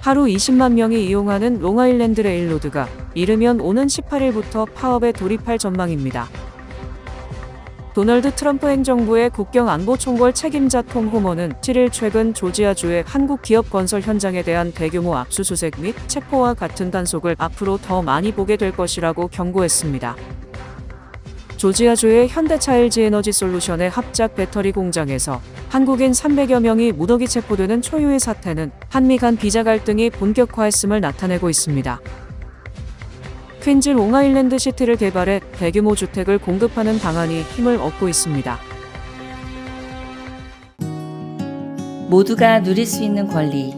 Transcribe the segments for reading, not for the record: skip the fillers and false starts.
하루 20만 명이 이용하는 롱아일랜드 레일로드가 이르면 오는 18일부터 파업에 돌입할 전망입니다. 도널드 트럼프 행정부의 국경안보총괄 책임자 톰 호머는 7일 최근 조지아주의 한국 기업 건설 현장에 대한 대규모 압수수색 및 체포와 같은 단속을 앞으로 더 많이 보게 될 것이라고 경고했습니다. 조지아주의 현대차 LG에너지솔루션의 합작 배터리 공장에서 한국인 300여 명이 무더기 체포되는 초유의 사태는 한미 간 비자 갈등이 본격화했음을 나타내고 있습니다. 퀸즈 롱아일랜드 시티를 개발해 대규모 주택을 공급하는 방안이 힘을 얻고 있습니다. 모두가 누릴 수 있는 권리,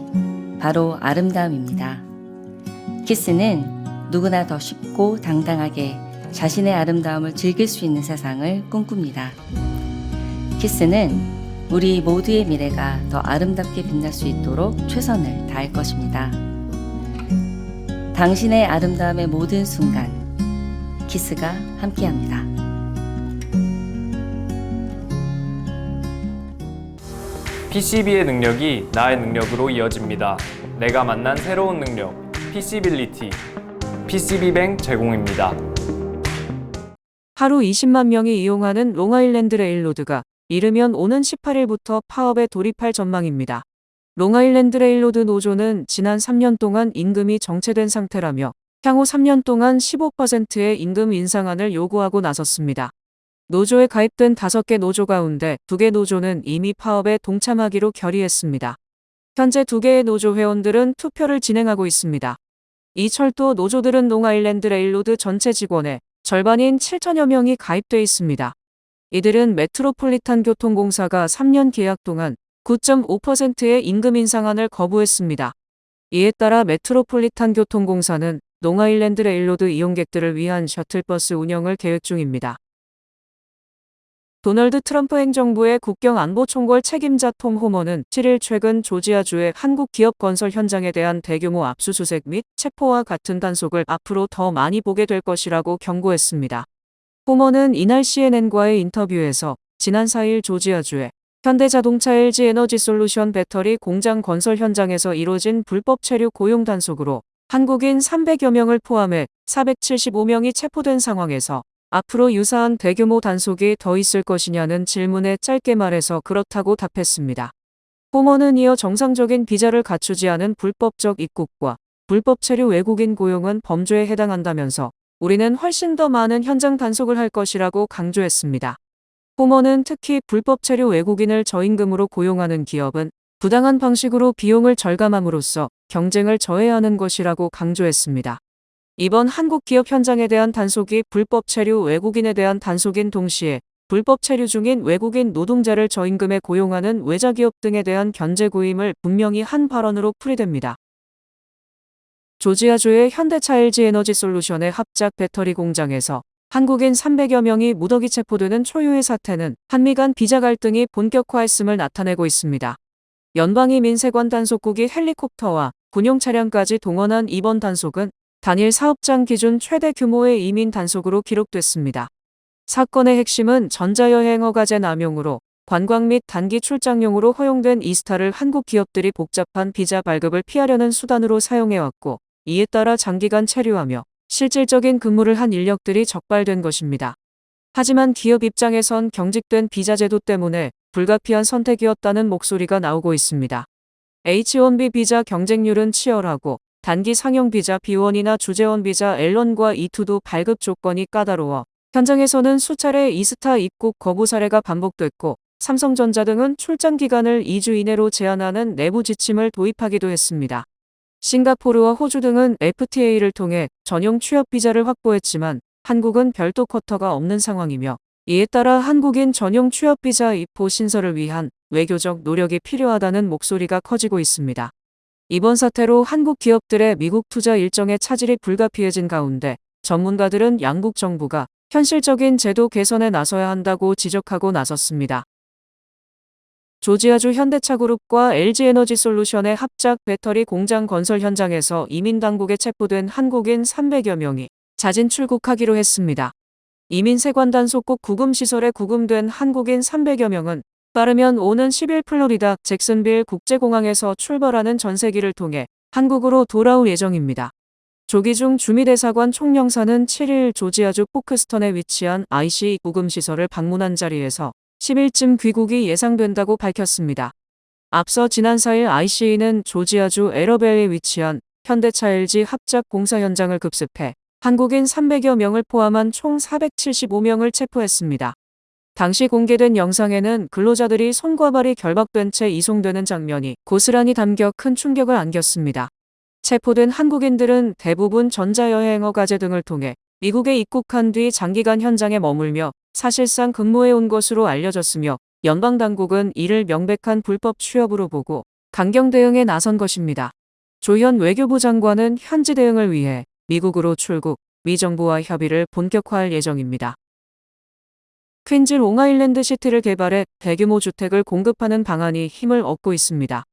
바로 아름다움입니다. 키스는 누구나 더 쉽고 당당하게 자신의 아름다움을 즐길 수 있는 세상을 꿈꿉니다. 키스는 우리 모두의 미래가 더 아름답게 빛날 수 있도록 최선을 다할 것입니다. 당신의 아름다움의 모든 순간, 키스가 함께합니다. PCB의 능력이 나의 능력으로 이어집니다. 내가 만난 새로운 능력, PC빌리티. PCB뱅 제공입니다. 하루 20만 명이 이용하는 롱아일랜드 레일로드가 이르면 오는 18일부터 파업에 돌입할 전망입니다. 롱아일랜드 레일로드 노조는 지난 3년 동안 임금이 정체된 상태라며 향후 3년 동안 15%의 임금 인상안을 요구하고 나섰습니다. 노조에 가입된 5개 노조 가운데 2개 노조는 이미 파업에 동참하기로 결의했습니다. 현재 2개의 노조 회원들은 투표를 진행하고 있습니다. 이 철도 노조들은 롱아일랜드 레일로드 전체 직원의 절반인 7천여 명이 가입돼 있습니다. 이들은 메트로폴리탄 교통공사가 3년 계약 동안 9.5%의 임금 인상안을 거부했습니다. 이에 따라 메트로폴리탄 교통공사는 롱아일랜드 레일로드 이용객들을 위한 셔틀버스 운영을 계획 중입니다. 도널드 트럼프 행정부의 국경안보총괄 책임자 톰 호머는 7일 최근 조지아주의 한국 기업 건설 현장에 대한 대규모 압수수색 및 체포와 같은 단속을 앞으로 더 많이 보게 될 것이라고 경고했습니다. 호머는 이날 CNN과의 인터뷰에서 지난 4일 조지아주의 현대자동차 LG에너지솔루션 배터리 공장 건설 현장에서 이뤄진 불법 체류 고용 단속으로 한국인 300여 명을 포함해 475명이 체포된 상황에서 앞으로 유사한 대규모 단속이 더 있을 것이냐는 질문에 짧게 말해서 그렇다고 답했습니다. 호머는 이어 정상적인 비자를 갖추지 않은 불법적 입국과 불법 체류 외국인 고용은 범죄에 해당한다면서 우리는 훨씬 더 많은 현장 단속을 할 것이라고 강조했습니다. 호머는 특히 불법 체류 외국인을 저임금으로 고용하는 기업은 부당한 방식으로 비용을 절감함으로써 경쟁을 저해하는 것이라고 강조했습니다. 이번 한국 기업 현장에 대한 단속이 불법 체류 외국인에 대한 단속인 동시에 불법 체류 중인 외국인 노동자를 저임금에 고용하는 외자기업 등에 대한 견제구임을 분명히 한 발언으로 풀이됩니다. 조지아주의 현대차 LG에너지솔루션의 합작 배터리 공장에서 한국인 300여 명이 무더기 체포되는 초유의 사태는 한미 간 비자 갈등이 본격화했음을 나타내고 있습니다. 연방위 민세관 단속국이 헬리콥터와 군용 차량까지 동원한 이번 단속은 단일 사업장 기준 최대 규모의 이민 단속으로 기록됐습니다. 사건의 핵심은 전자여행 허가제 남용으로 관광 및 단기 출장용으로 허용된 이스타를 한국 기업들이 복잡한 비자 발급을 피하려는 수단으로 사용해왔고, 이에 따라 장기간 체류하며 실질적인 근무를 한 인력들이 적발된 것입니다. 하지만 기업 입장에선 경직된 비자 제도 때문에 불가피한 선택이었다는 목소리가 나오고 있습니다. H-1B 비자 경쟁률은 치열하고 단기 상용 비자 B1이나 주재원 비자 L1과 E2도 발급 조건이 까다로워 현장에서는 수차례 이스타 입국 거부 사례가 반복됐고, 삼성전자 등은 출장 기간을 2주 이내로 제한하는 내부 지침을 도입하기도 했습니다. 싱가포르와 호주 등은 FTA를 통해 전용 취업 비자를 확보했지만 한국은 별도 쿼터가 없는 상황이며, 이에 따라 한국인 전용 취업 비자 입호 신설을 위한 외교적 노력이 필요하다는 목소리가 커지고 있습니다. 이번 사태로 한국 기업들의 미국 투자 일정의 차질이 불가피해진 가운데 전문가들은 양국 정부가 현실적인 제도 개선에 나서야 한다고 지적하고 나섰습니다. 조지아주 현대차그룹과 LG에너지솔루션의 합작 배터리 공장 건설 현장에서 이민당국에 체포된 한국인 300여 명이 자진 출국하기로 했습니다. 이민세관 단속국 구금시설에 구금된 한국인 300여 명은 빠르면 오는 10일 플로리다 잭슨빌 국제공항에서 출발하는 전세기를 통해 한국으로 돌아올 예정입니다. 조기중 주미대사관 총영사는 7일 조지아주 포크스턴에 위치한 IC 구금시설을 방문한 자리에서 10일쯤 귀국이 예상된다고 밝혔습니다. 앞서 지난 4일 IC는 조지아주 에러벨에 위치한 현대차 LG 합작 공사 현장을 급습해 한국인 300여 명을 포함한 총 475명을 체포했습니다. 당시 공개된 영상에는 근로자들이 손과 발이 결박된 채 이송되는 장면이 고스란히 담겨 큰 충격을 안겼습니다. 체포된 한국인들은 대부분 전자여행어 가제 등을 통해 미국에 입국한 뒤 장기간 현장에 머물며 사실상 근무해 온 것으로 알려졌으며 연방당국은 이를 명백한 불법 취업으로 보고 강경 대응에 나선 것입니다. 조현 외교부 장관은 현지 대응을 위해 미국으로 출국, 미 정부와 협의를 본격화할 예정입니다. 퀸즈 롱아일랜드 시티를 개발해 대규모 주택을 공급하는 방안이 힘을 얻고 있습니다.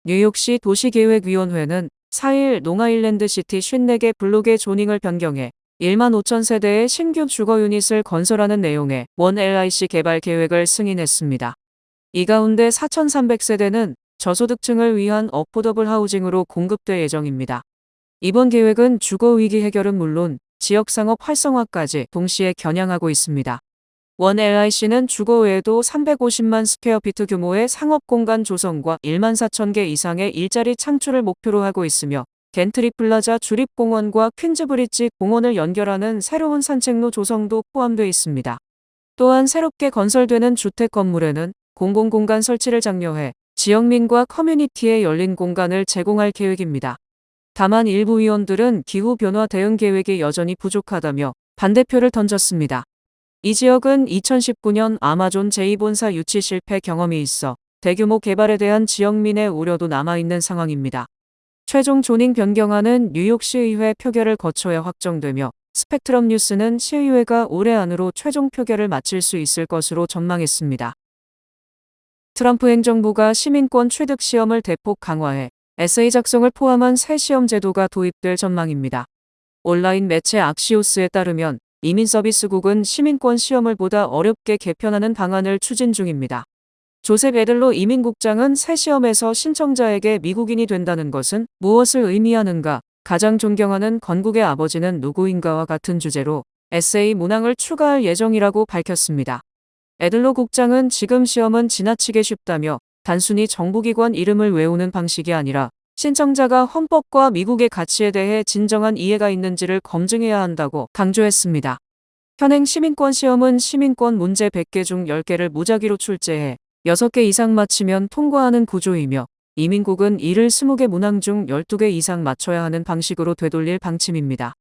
뉴욕시 도시계획위원회는 4일 롱아일랜드 시티 54개 블록의 조닝을 변경해 1만 5천 세대의 신규 주거 유닛을 건설하는 내용의 원 LIC 개발 계획을 승인했습니다. 이 가운데 4,300세대는 저소득층을 위한 어포더블 하우징으로 공급될 예정입니다. 이번 계획은 주거 위기 해결은 물론 지역 상업 활성화까지 동시에 겨냥하고 있습니다. 원 LIC는 주거 외에도 350만 스퀘어피트 규모의 상업 공간 조성과 1만 4천 개 이상의 일자리 창출을 목표로 하고 있으며 겐트리 플라자 주립공원과 퀸즈브리지 공원을 연결하는 새로운 산책로 조성도 포함되어 있습니다. 또한 새롭게 건설되는 주택 건물에는 공공공간 설치를 장려해 지역민과 커뮤니티에 열린 공간을 제공할 계획입니다. 다만 일부 위원들은 기후변화 대응 계획이 여전히 부족하다며 반대표를 던졌습니다. 이 지역은 2019년 아마존 제2본사 유치 실패 경험이 있어 대규모 개발에 대한 지역민의 우려도 남아있는 상황입니다. 최종 조닝 변경안은 뉴욕시의회 표결을 거쳐야 확정되며 스펙트럼 뉴스는 시의회가 올해 안으로 최종 표결을 마칠 수 있을 것으로 전망했습니다. 트럼프 행정부가 시민권 취득 시험을 대폭 강화해 에세이 작성을 포함한 새 시험 제도가 도입될 전망입니다. 온라인 매체 악시오스에 따르면 이민서비스국은 시민권 시험을 보다 어렵게 개편하는 방안을 추진 중입니다. 조셉 에들로 이민국장은 새 시험에서 신청자에게 미국인이 된다는 것은 무엇을 의미하는가, 가장 존경하는 건국의 아버지는 누구인가와 같은 주제로 에세이 문항을 추가할 예정이라고 밝혔습니다. 에들로 국장은 지금 시험은 지나치게 쉽다며 단순히 정부기관 이름을 외우는 방식이 아니라 신청자가 헌법과 미국의 가치에 대해 진정한 이해가 있는지를 검증해야 한다고 강조했습니다. 현행 시민권 시험은 시민권 문제 100개 중 10개를 무작위로 출제해 6개 이상 맞히면 통과하는 구조이며 이민국은 이를 20개 문항 중 12개 이상 맞춰야 하는 방식으로 되돌릴 방침입니다.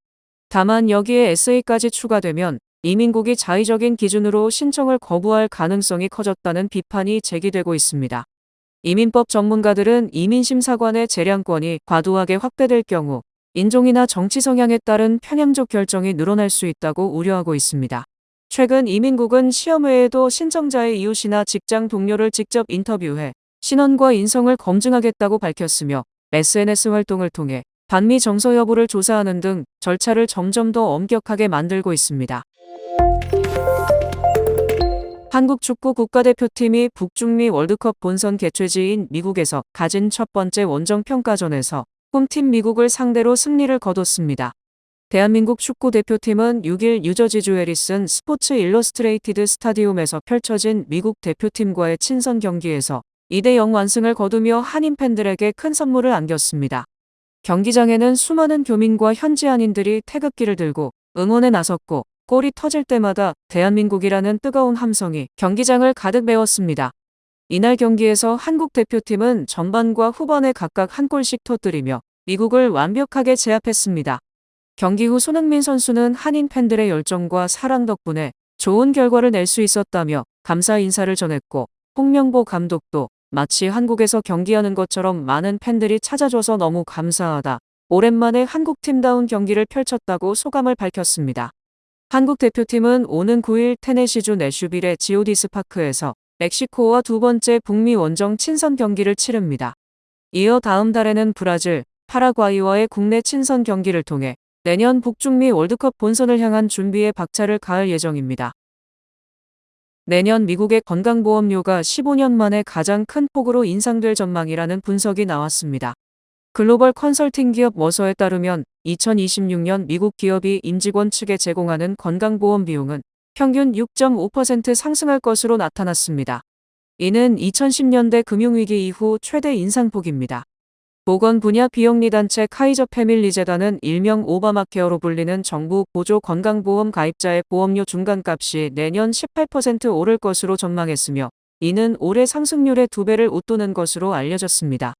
다만 여기에 에세이까지 추가되면 이민국이 자의적인 기준으로 신청을 거부할 가능성이 커졌다는 비판이 제기되고 있습니다. 이민법 전문가들은 이민심사관의 재량권이 과도하게 확대될 경우 인종이나 정치 성향에 따른 편향적 결정이 늘어날 수 있다고 우려하고 있습니다. 최근 이민국은 시험 외에도 신청자의 이웃이나 직장 동료를 직접 인터뷰해 신원과 인성을 검증하겠다고 밝혔으며 SNS 활동을 통해 반미 정서 여부를 조사하는 등 절차를 점점 더 엄격하게 만들고 있습니다. 한국 축구 국가대표팀이 북중미 월드컵 본선 개최지인 미국에서 가진 첫 번째 원정 평가전에서 홈팀 미국을 상대로 승리를 거뒀습니다. 대한민국 축구 대표팀은 6일 뉴저지주 해리슨 스포츠 일러스트레이티드 스타디움에서 펼쳐진 미국 대표팀과의 친선 경기에서 2대0 완승을 거두며 한인 팬들에게 큰 선물을 안겼습니다. 경기장에는 수많은 교민과 현지 한인들이 태극기를 들고 응원에 나섰고 골이 터질 때마다 대한민국이라는 뜨거운 함성이 경기장을 가득 메웠습니다. 이날 경기에서 한국 대표팀은 전반과 후반에 각각 한 골씩 터뜨리며 미국을 완벽하게 제압했습니다. 경기 후 손흥민 선수는 한인 팬들의 열정과 사랑 덕분에 좋은 결과를 낼 수 있었다며 감사 인사를 전했고 홍명보 감독도 마치 한국에서 경기하는 것처럼 많은 팬들이 찾아줘서 너무 감사하다. 오랜만에 한국팀다운 경기를 펼쳤다고 소감을 밝혔습니다. 한국 대표팀은 오는 9일 테네시주 내슈빌의 지오디스 파크에서 멕시코와 두 번째 북미 원정 친선 경기를 치릅니다. 이어 다음 달에는 브라질, 파라과이와의 국내 친선 경기를 통해 내년 북중미 월드컵 본선을 향한 준비에 박차를 가할 예정입니다. 내년 미국의 건강보험료가 15년 만에 가장 큰 폭으로 인상될 전망이라는 분석이 나왔습니다. 글로벌 컨설팅 기업 워서에 따르면 2026년 미국 기업이 임직원 측에 제공하는 건강보험 비용은 평균 6.5% 상승할 것으로 나타났습니다. 이는 2010년대 금융위기 이후 최대 인상폭입니다. 보건 분야 비영리 단체 카이저 패밀리 재단은 일명 오바마케어로 불리는 정부 보조 건강보험 가입자의 보험료 중간값이 내년 18% 오를 것으로 전망했으며 이는 올해 상승률의 2배를 웃도는 것으로 알려졌습니다.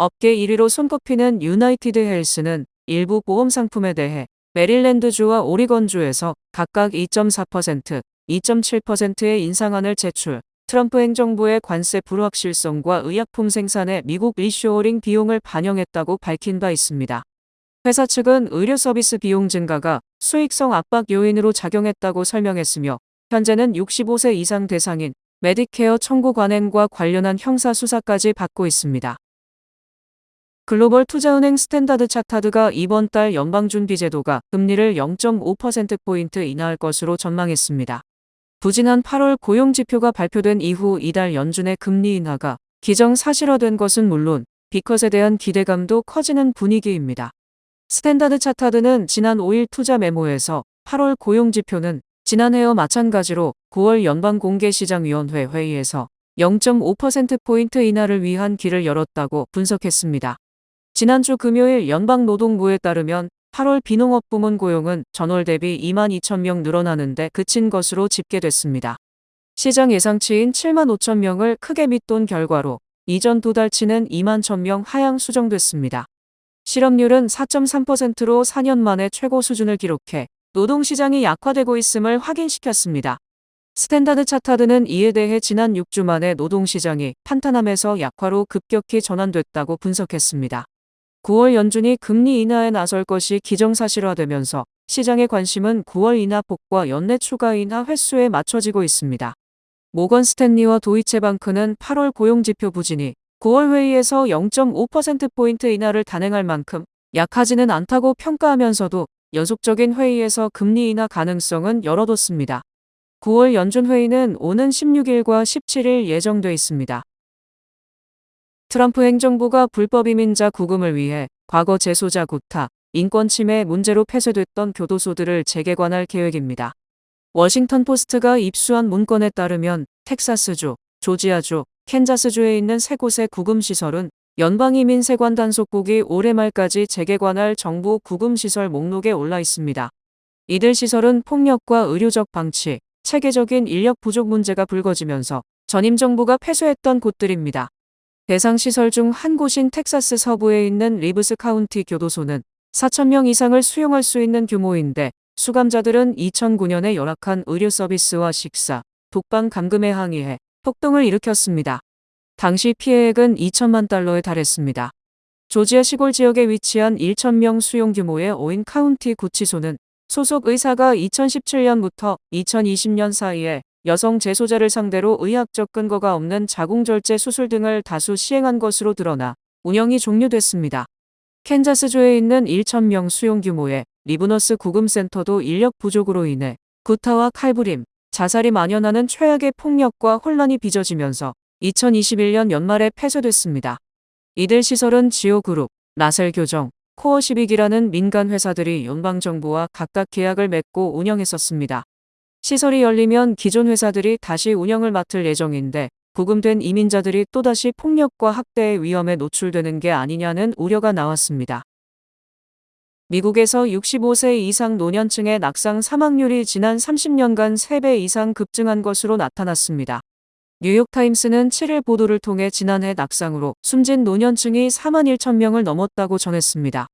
업계 1위로 손꼽히는 유나이티드 헬스는 일부 보험 상품에 대해 메릴랜드주와 오리건주에서 각각 2.4%, 2.7%의 인상안을 제출, 트럼프 행정부의 관세 불확실성과 의약품 생산의 미국 리쇼어링 비용을 반영했다고 밝힌 바 있습니다. 회사 측은 의료 서비스 비용 증가가 수익성 압박 요인으로 작용했다고 설명했으며 현재는 65세 이상 대상인 메디케어 청구 관행과 관련한 형사 수사까지 받고 있습니다. 글로벌 투자은행 스탠다드 차타드가 이번 달 연방준비제도가 금리를 0.5%포인트 인하할 것으로 전망했습니다. 부진한 8월 고용지표가 발표된 이후 이달 연준의 금리 인하가 기정사실화된 것은 물론 빅컷에 대한 기대감도 커지는 분위기입니다. 스탠다드 차타드는 지난 5일 투자 메모에서 8월 고용지표는 지난해와 마찬가지로 9월 연방공개시장위원회 회의에서 0.5%포인트 인하를 위한 길을 열었다고 분석했습니다. 지난주 금요일 연방노동부에 따르면 8월 비농업 부문 고용은 전월 대비 2만 2천 명 늘어나는데 그친 것으로 집계됐습니다. 시장 예상치인 7만 5천 명을 크게 밑돈 결과로 이전 두 달치는 2만 1천 명 하향 수정됐습니다. 실업률은 4.3%로 4년 만에 최고 수준을 기록해 노동시장이 약화되고 있음을 확인시켰습니다. 스탠다드 차타드는 이에 대해 지난 6주 만에 노동시장이 탄탄함에서 약화로 급격히 전환됐다고 분석했습니다. 9월 연준이 금리 인하에 나설 것이 기정사실화되면서 시장의 관심은 9월 인하 폭과 연내 추가 인하 횟수에 맞춰지고 있습니다. 모건 스탠리와 도이체방크는 8월 고용지표 부진이 9월 회의에서 0.5%포인트 인하를 단행할 만큼 약하지는 않다고 평가하면서도 연속적인 회의에서 금리 인하 가능성은 열어뒀습니다. 9월 연준 회의는 오는 16일과 17일 예정돼 있습니다. 트럼프 행정부가 불법 이민자 구금을 위해 과거 재소자 구타, 인권 침해 문제로 폐쇄됐던 교도소들을 재개관할 계획입니다. 워싱턴 포스트가 입수한 문건에 따르면 텍사스주, 조지아주, 캔자스주에 있는 3곳의 구금시설은 연방이민세관 단속국이 올해 말까지 재개관할 정부 구금시설 목록에 올라 있습니다. 이들 시설은 폭력과 의료적 방치, 체계적인 인력 부족 문제가 불거지면서 전임 정부가 폐쇄했던 곳들입니다. 대상 시설 중 한 곳인 텍사스 서부에 있는 리브스 카운티 교도소는 4,000명 이상을 수용할 수 있는 규모인데 수감자들은 2009년에 열악한 의료 서비스와 식사, 독방 감금에 항의해 폭동을 일으켰습니다. 당시 피해액은 2천만 달러에 달했습니다. 조지아 시골 지역에 위치한 1,000명 수용 규모의 오인 카운티 구치소는 소속 의사가 2017년부터 2020년 사이에 여성 재소자를 상대로 의학적 근거가 없는 자궁절제 수술 등을 다수 시행한 것으로 드러나 운영이 종료됐습니다. 캔자스주에 있는 1,000명 수용 규모의 리브너스 구금센터도 인력 부족으로 인해 구타와 칼부림, 자살이 만연하는 최악의 폭력과 혼란이 빚어지면서 2021년 연말에 폐쇄됐습니다. 이들 시설은 지오그룹, 라셀교정, 코어12기라는 민간 회사들이 연방정부와 각각 계약을 맺고 운영했었습니다. 시설이 열리면 기존 회사들이 다시 운영을 맡을 예정인데 구금된 이민자들이 또다시 폭력과 학대의 위험에 노출되는 게 아니냐는 우려가 나왔습니다. 미국에서 65세 이상 노년층의 낙상 사망률이 지난 30년간 3배 이상 급증한 것으로 나타났습니다. 뉴욕타임스는 7일 보도를 통해 지난해 낙상으로 숨진 노년층이 4만 1천 명을 넘었다고 전했습니다.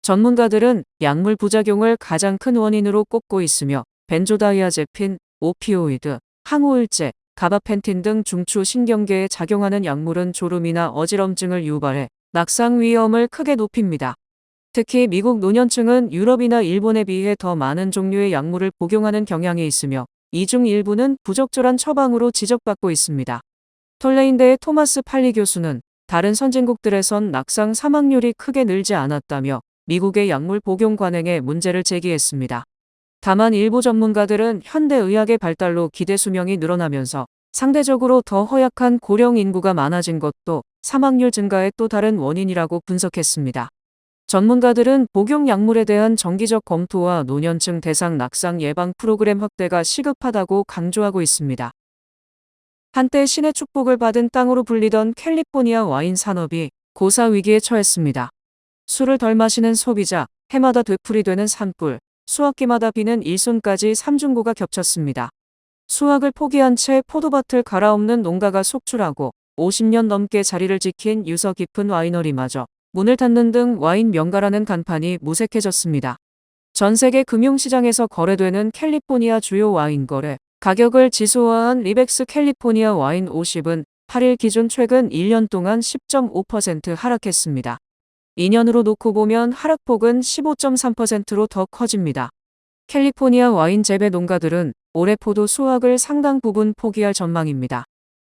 전문가들은 약물 부작용을 가장 큰 원인으로 꼽고 있으며 벤조다이아제핀, 오피오이드, 항우울제, 가바펜틴 등 중추 신경계에 작용하는 약물은 졸음이나 어지럼증을 유발해 낙상 위험을 크게 높입니다. 특히 미국 노년층은 유럽이나 일본에 비해 더 많은 종류의 약물을 복용하는 경향이 있으며 이 중 일부는 부적절한 처방으로 지적받고 있습니다. 톨레인대의 토마스 팔리 교수는 다른 선진국들에선 낙상 사망률이 크게 늘지 않았다며 미국의 약물 복용 관행에 문제를 제기했습니다. 다만 일부 전문가들은 현대의학의 발달로 기대 수명이 늘어나면서 상대적으로 더 허약한 고령 인구가 많아진 것도 사망률 증가의 또 다른 원인이라고 분석했습니다. 전문가들은 복용 약물에 대한 정기적 검토와 노년층 대상 낙상 예방 프로그램 확대가 시급하다고 강조하고 있습니다. 한때 신의 축복을 받은 땅으로 불리던 캘리포니아 와인 산업이 고사 위기에 처했습니다. 술을 덜 마시는 소비자, 해마다 되풀이되는 산불, 수확기마다 비는 일손까지 삼중고가 겹쳤습니다. 수확을 포기한 채 포도밭을 갈아엎는 농가가 속출하고 50년 넘게 자리를 지킨 유서 깊은 와이너리마저 문을 닫는 등 와인 명가라는 간판이 무색해졌습니다. 전 세계 금융시장에서 거래되는 캘리포니아 주요 와인 거래 가격을 지수화한 리벡스 캘리포니아 와인 50은 8일 기준 최근 1년 동안 10.5% 하락했습니다. 2년으로 놓고 보면 하락폭은 15.3%로 더 커집니다. 캘리포니아 와인 재배 농가들은 올해 포도 수확을 상당 부분 포기할 전망입니다.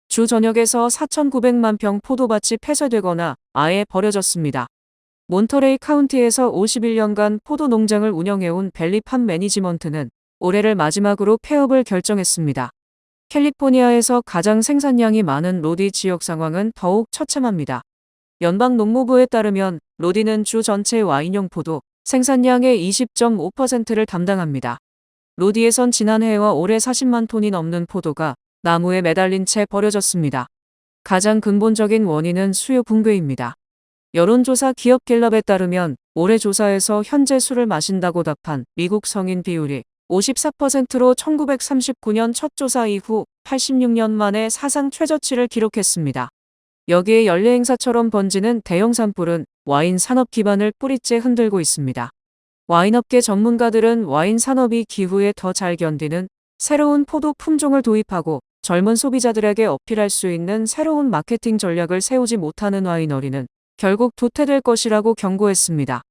주 전역에서 4,900만 평 포도밭이 폐쇄되거나 아예 버려졌습니다. 몬터레이 카운티에서 51년간 포도 농장을 운영해온 벨리팜 매니지먼트는 올해를 마지막으로 폐업을 결정했습니다. 캘리포니아에서 가장 생산량이 많은 로디 지역 상황은 더욱 처참합니다. 연방농무부에 따르면 로디는 주 전체 와인용 포도 생산량의 20.5%를 담당합니다. 로디에선 지난해와 올해 40만 톤이 넘는 포도가 나무에 매달린 채 버려졌습니다. 가장 근본적인 원인은 수요 붕괴입니다. 여론조사 기업 갤럽에 따르면 올해 조사에서 현재 술을 마신다고 답한 미국 성인 비율이 54%로 1939년 첫 조사 이후 86년 만에 사상 최저치를 기록했습니다. 여기에 연례행사처럼 번지는 대형 산불은 와인 산업 기반을 뿌리째 흔들고 있습니다. 와인업계 전문가들은 와인 산업이 기후에 더 잘 견디는 새로운 포도 품종을 도입하고 젊은 소비자들에게 어필할 수 있는 새로운 마케팅 전략을 세우지 못하는 와이너리는 결국 도태될 것이라고 경고했습니다.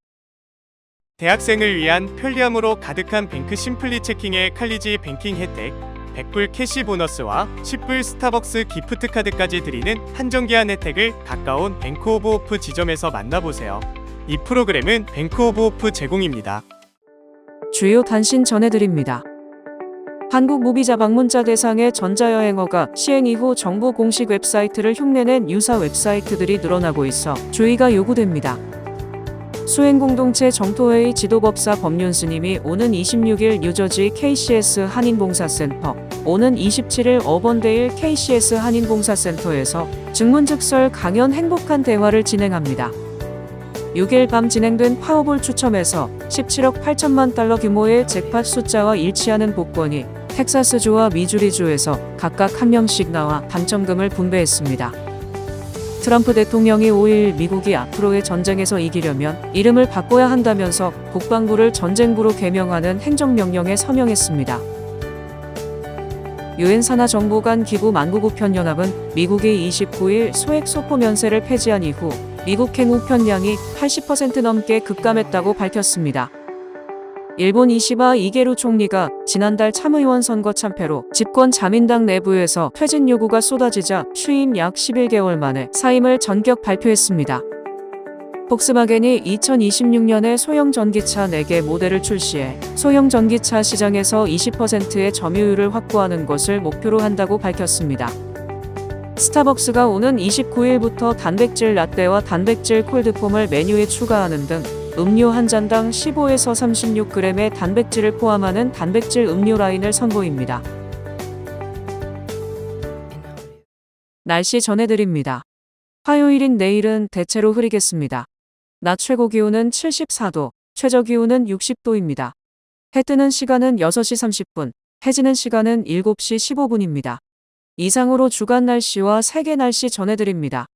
대학생을 위한 편리함으로 가득한 뱅크 심플리 체킹의 칼리지 뱅킹 혜택, 100불 캐시 보너스와 10불 스타벅스 기프트 카드까지 드리는 한정기한 혜택을 가까운 뱅크 오브 오프 지점에서 만나보세요. 이 프로그램은 뱅크 오브 오프 제공입니다. 주요 단신 전해드립니다. 한국 무비자 방문자 대상의 전자여행어가 시행 이후 정부 공식 웹사이트를 흉내낸 유사 웹사이트들이 늘어나고 있어 주의가 요구됩니다. 수행공동체 정토회의 지도법사 법륜스님이 오는 26일 뉴저지 KCS 한인봉사센터, 오는 27일 어번데일 KCS 한인봉사센터에서 증문즉설 강연 행복한 대화를 진행합니다. 6일 밤 진행된 파워볼 추첨에서 17억 8천만 달러 규모의 잭팟 숫자와 일치하는 복권이 텍사스주와 미주리주에서 각각 한 명씩 나와 당첨금을 분배했습니다. 트럼프 대통령이 5일 미국이 앞으로의 전쟁에서 이기려면 이름을 바꿔야 한다면서 국방부를 전쟁부로 개명하는 행정명령에 서명했습니다. 유엔 산하 정부 간 기구 만국우편연합은 미국이 29일 소액 소포 면세를 폐지한 이후 미국 행 우편량이 80% 넘게 급감했다고 밝혔습니다. 일본 이시바 이게루 총리가 지난달 참의원 선거 참패로 집권 자민당 내부에서 퇴진 요구가 쏟아지자 취임 약 11개월 만에 사임을 전격 발표했습니다. 폭스바겐이 2026년에 소형 전기차 4개 모델을 출시해 소형 전기차 시장에서 20%의 점유율을 확보하는 것을 목표로 한다고 밝혔습니다. 스타벅스가 오는 29일부터 단백질 라떼와 단백질 콜드폼을 메뉴에 추가하는 등 음료 한 잔당 15에서 36g의 단백질을 포함하는 단백질 음료 라인을 선보입니다. 날씨 전해드립니다. 화요일인 내일은 대체로 흐리겠습니다. 낮 최고 기온은 74도, 최저 기온은 60도입니다. 해 뜨는 시간은 6시 30분, 해 지는 시간은 7시 15분입니다. 이상으로 주간 날씨와 세계 날씨 전해드립니다.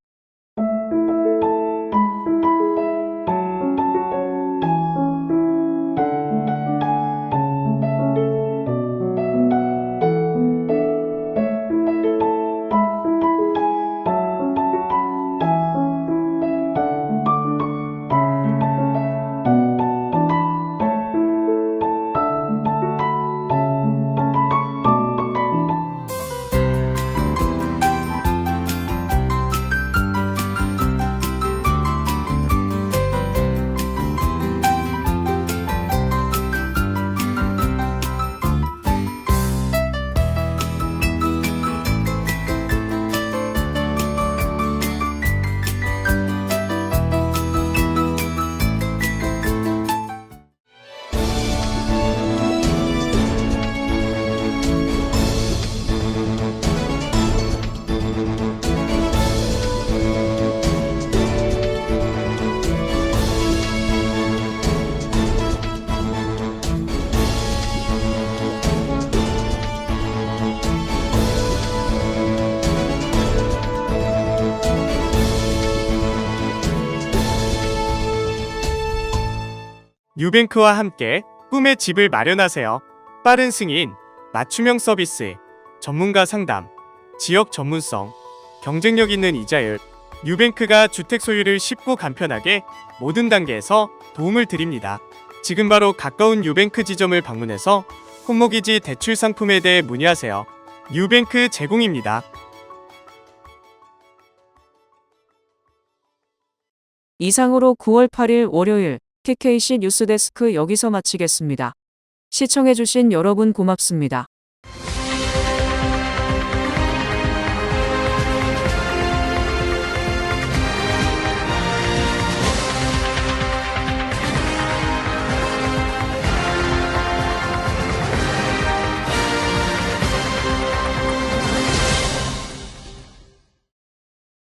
뉴뱅크와 함께 꿈의 집을 마련하세요. 빠른 승인, 맞춤형 서비스, 전문가 상담, 지역 전문성, 경쟁력 있는 이자율. 뉴뱅크가 주택 소유를 쉽고 간편하게 모든 단계에서 도움을 드립니다. 지금 바로 가까운 뉴뱅크 지점을 방문해서 홈모기지 대출 상품에 대해 문의하세요. 뉴뱅크 제공입니다. 이상으로 9월 8일 월요일 KKC 뉴스데스크 여기서 마치겠습니다. 시청해주신 여러분 고맙습니다.